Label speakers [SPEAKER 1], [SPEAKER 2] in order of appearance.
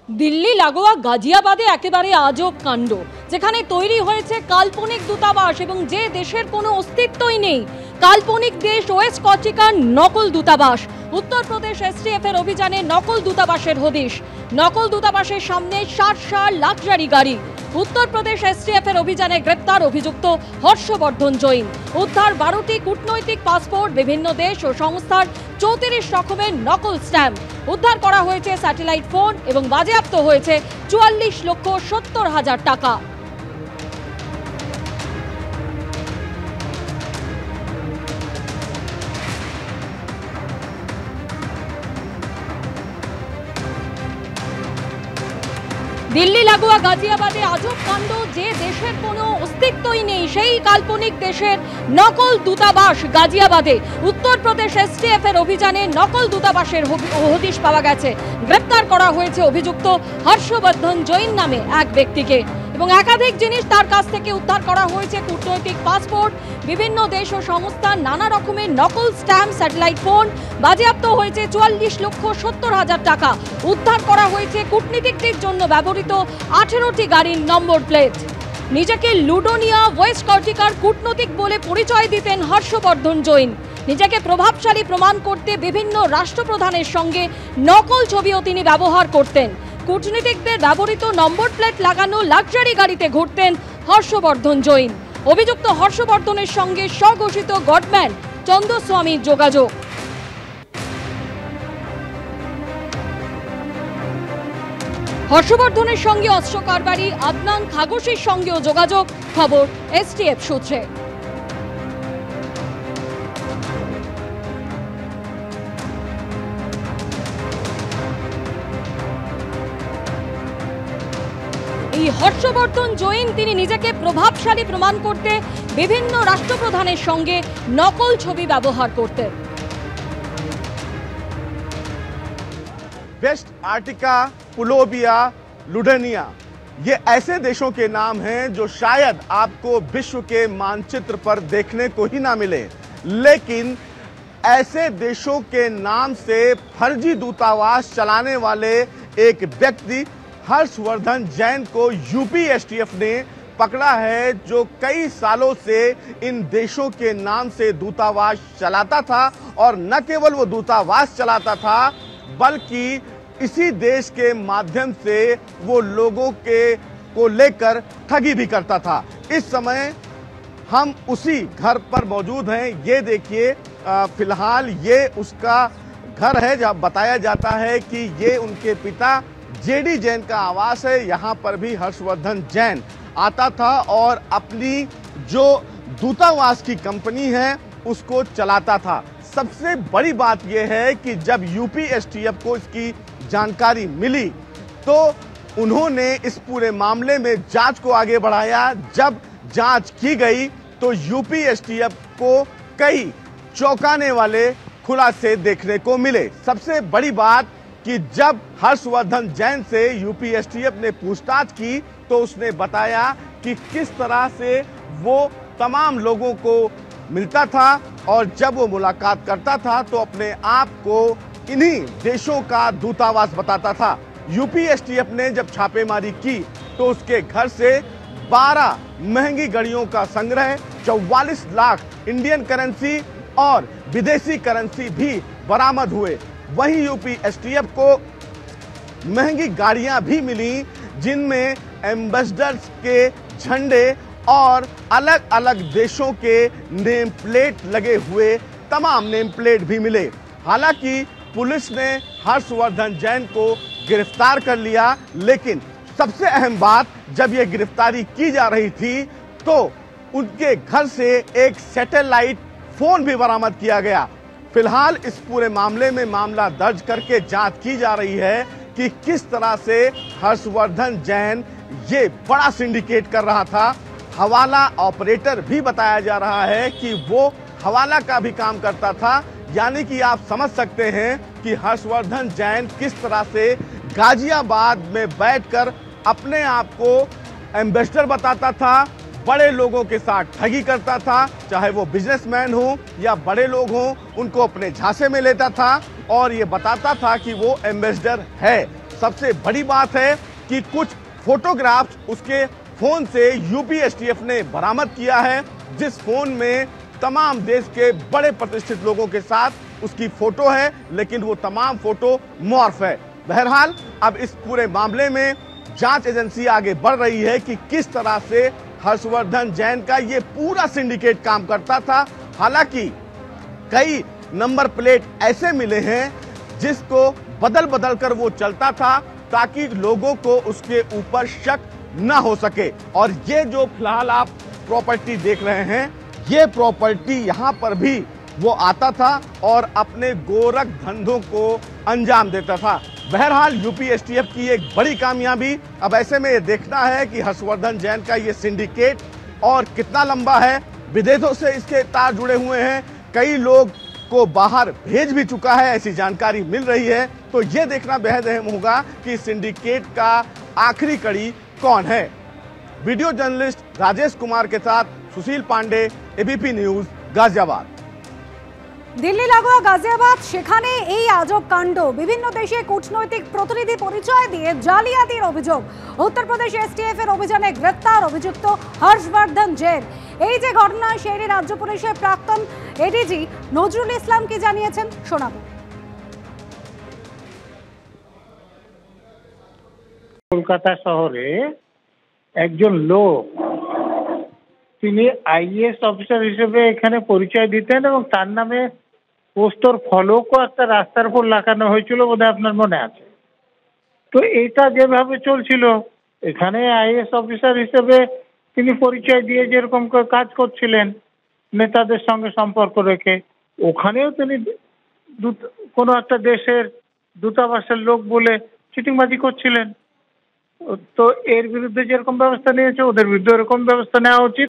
[SPEAKER 1] দিল্লি লাগোয়া গাজিয়াবাদে একেবারে আজব কাণ্ড, যেখানে তৈরি হয়েছে কাল্পনিক দূতাবাস এবং যে দেশের কোনো অস্তিত্বই নেই। কাল্পনিক দেশ ওয়েস্ট কর্টিকার নকল দূতাবাস। উত্তরপ্রদেশ এসটিএফ এর অভিযানে নকল দূতাবাসের হদিশ। নকল দূতাবাসের সামনে 60 লাক্সারি গাড়ি। উত্তরপ্রদেশ এসটিএফ এর অভিযানে গ্রেপ্তার অভিযুক্ত হর্ষবর্ধন জৈন। উদ্ধার 12টি কূটনৈতিক পাসপোর্ট, বিভিন্ন দেশ ও সংস্থার 34 রকমের নকল স্ট্যাম্প। উদ্ধার করা হয়েছে স্যাটেলাইট ফোন এবং বাজেয়াপ্ত হয়েছে 44,70,000 টাকা। দিল্লি লাগোয়া গাজিয়াবাদে আজব কাণ্ড, যে দেশের কোনো অস্তিত্বই নেই সেই কাল্পনিক দেশের নকল দূতাবাস গাজিয়াবাদে। উত্তরপ্রদেশ এসটিএফ এর অভিযানে নকল দূতাবাসের হদিশ পাওয়া গেছে। গ্রেপ্তার করা হয়েছে অভিযুক্ত হর্ষবর্ধন জৈন নামে এক ব্যক্তিকে এবং একাধিক জিনিস তার কাছ থেকে উদ্ধার করা হয়েছে। কূটনৈতিক পাসপোর্ট, বিভিন্ন দেশ ও সংস্থার নানা রকমের নকল স্ট্যাম্প, স্যাটেলাইট ফোন। বাজেয়াপ্ত হয়েছে 44,70,000 টাকা। উদ্ধার করা হয়েছে কূটনীতিকদের জন্য ব্যবহৃত 18টি গাড়ির নম্বর প্লেট। নিজেকে লুডোনিয়া ওয়েস্ট কর্টিকার কূটনৈতিক বলে পরিচয় দিতেন হর্ষবর্ধন জৈন। নিজেকে প্রভাবশালী প্রমাণ করতে বিভিন্ন রাষ্ট্রপ্রধানের সঙ্গে নকল ছবিও তিনি ব্যবহার করতেন। কূটনীতিকদের ব্যবহৃত নম্বর প্লেট লাগানো লাক্সারি গাড়িতে ঘুরতেন হর্ষবর্ধন জৈন। অভিযুক্ত হর্ষবর্ধনের সঙ্গে স্বঘোষিত গডম্যান চন্দ্রস্বামীর যোগাযোগ। হর্ষবর্ধনের সঙ্গে অস্ত্র কারবারি আদনান খাগোশির সঙ্গেও যোগাযোগ, খবর এসটিএফ সূত্রে। এই হর্ষবর্ধন জৈন তিনি নিজেকে প্রভাবশালী প্রমাণ করতে বিভিন্ন রাষ্ট্রপ্রধানের সঙ্গে নকল ছবি ব্যবহার করতেন।
[SPEAKER 2] वेस्ट आर्टिका, पुलोबिया, लुडेनिया, ये ऐसे देशों के नाम हैं जो शायद आपको विश्व के मानचित्र पर देखने को ही ना मिले, लेकिन ऐसे देशों के नाम से फर्जी दूतावास चलाने वाले एक व्यक्ति हर्षवर्धन जैन को यूपी एसटीएफ ने पकड़ा है, जो कई सालों से इन देशों के नाम से दूतावास चलाता था। और न केवल वो दूतावास चलाता था, बल्कि इसी देश के माध्यम से वो लोगों को लेकर ठगी भी करता था। इस समय हम उसी घर पर मौजूद हैं। ये देखिए, फिलहाल ये उसका घर है जहाँ बताया जाता है कि ये उनके पिता जेडी जैन का आवास है। यहाँ पर भी हर्षवर्धन जैन आता था और अपनी जो दूतावास की कंपनी है उसको चलाता था। सबसे बड़ी बात यह है कि जब यूपी एसटीएफ को इसकी जानकारी मिली तो उन्होंने इस पूरे मामले में जांच को आगे बढ़ाया। जब जांच की गई तो यूपी एसटीएफ को कई चौंकाने वाले खुलासे देखने को मिले। सबसे बड़ी बात कि जब हर्षवर्धन जैन से यूपी एसटीएफ ने पूछताछ की तो उसने बताया कि किस तरह से वो तमाम लोगों को मिलता था और जब वो मुलाकात करता था तो अपने आप को इन्हीं देशों का दूतावास बताता था। यूपी एसटीएफ ने जब छापेमारी की तो उसके घर से 12 महंगी घड़ियों का संग्रह, 44 लाख इंडियन करेंसी और विदेशी करेंसी भी बरामद हुए। वहीं यूपी एसटीएफ को महंगी गाड़ियां भी मिली, जिनमें एम्बेसडर्स के झंडे और अलग अलग देशों के नेम प्लेट लगे हुए तमाम नेम प्लेट भी मिले। हालांकि पुलिस ने हर्षवर्धन जैन को गिरफ्तार कर लिया, लेकिन सबसे अहम बात, जब ये गिरफ्तारी की जा रही थी तो उनके घर से एक सैटेलाइट फोन भी बरामद किया गया। फिलहाल इस पूरे मामले में मामला दर्ज करके जांच की जा रही है कि किस तरह से हर्षवर्धन जैन ये बड़ा सिंडिकेट कर रहा था। हवाला ऑपरेटर भी बताया जा रहा है कि वो हवाला का भी काम करता था। यानी कि आप समझ सकते हैं कि हर्षवर्धन जैन किस तरह से गाजियाबाद में बैठकर अपने आप को एम्बेसडर बताता था, बड़े लोगों के साथ ठगी करता था, चाहे वो बिजनेसमैन हो या बड़े लोग हों, उनको अपने झांसे में लेता था और ये बताता था कि वो एम्बेसडर है। सबसे बड़ी बात है कि कुछ फोटोग्राफ्स उसके फोन से यूपी एसटीएफ ने बरामद किया है, जिस फोन में तमाम देश के बड़े प्रतिष्ठित लोगों के साथ उसकी फोटो है, लेकिन वो तमाम फोटो मॉर्फ है। बहरहाल अब इस पूरे मामले में जांच एजेंसी आगे बढ़ रही है कि किस तरह से हर्षवर्धन जैन का ये पूरा सिंडिकेट काम करता था। हालांकि कई नंबर प्लेट ऐसे मिले हैं जिसको बदल बदल कर वो चलता था ताकि लोगों को उसके ऊपर शक ना हो सके। और ये जो फिलहाल आप प्रॉपर्टी देख रहे हैं, ये प्रॉपर्टी यहां पर भी वो आता था और अपने गोरख धंधों को अंजाम देता था। बहरहाल यूपी एसटीएफ की एक बड़ी कामयाबी। अब ऐसे में ये देखना है कि हर्षवर्धन जैन का ये सिंडिकेट और कितना लंबा है। विदेशों से इसके तार जुड़े हुए हैं, कई लोग को बाहर भेज भी चुका है, ऐसी जानकारी मिल रही है। तो ये देखना बेहद अहम होगा कि सिंडिकेट का आखिरी कड़ी कौन है। वीडियो जर्नलिस्ट राजेश कुमार के साथ सुशील पांडे, एबीपी न्यूज, गाजियाबाद।
[SPEAKER 1] दिल्ली लागোয়া গাজিয়াবাদ, সেখানে এই আজব কাণ্ড। বিভিন্ন দেশে কূটনৈতিক প্রতিনিধি পরিচয় দিয়ে জালিয়াতির অভিযোগ। উত্তরপ্রদেশ এসটিএফ এর অভিযানে গ্রেফতার অভিযুক্ত হর্ষবর্ধন জৈন। এই যে ঘটনা, সেই রাজ্য পুলিশের প্রাক্তন এডিজি নজরুল ইসলাম কি জানিয়েছেন শোনাবো।
[SPEAKER 3] কলকাতা শহরে একজন লোক, তিনি আইএএস অফিসার হিসেবে এখানে পরিচয় দিতেন এবং তার নামে পোস্টার ফলকও একটা রাস্তার উপর লাগানো হয়েছিল, বোধহয় আপনার মনে আছে। তো এটা যেভাবে চলছিল, এখানে আইএএস অফিসার হিসেবে তিনি পরিচয় দিয়ে যেরকম করে কাজ করছিলেন নেতাদের সঙ্গে সম্পর্ক রেখে, ওখানেও তিনি কোনো একটা দেশের দূতাবাসের লোক বলে চিটিংবাজি করছিলেন। তো এর বিরুদ্ধে যেরকম ব্যবস্থা নিয়েছে, ওদের বিরুদ্ধে এরকম ব্যবস্থা নেওয়া উচিত।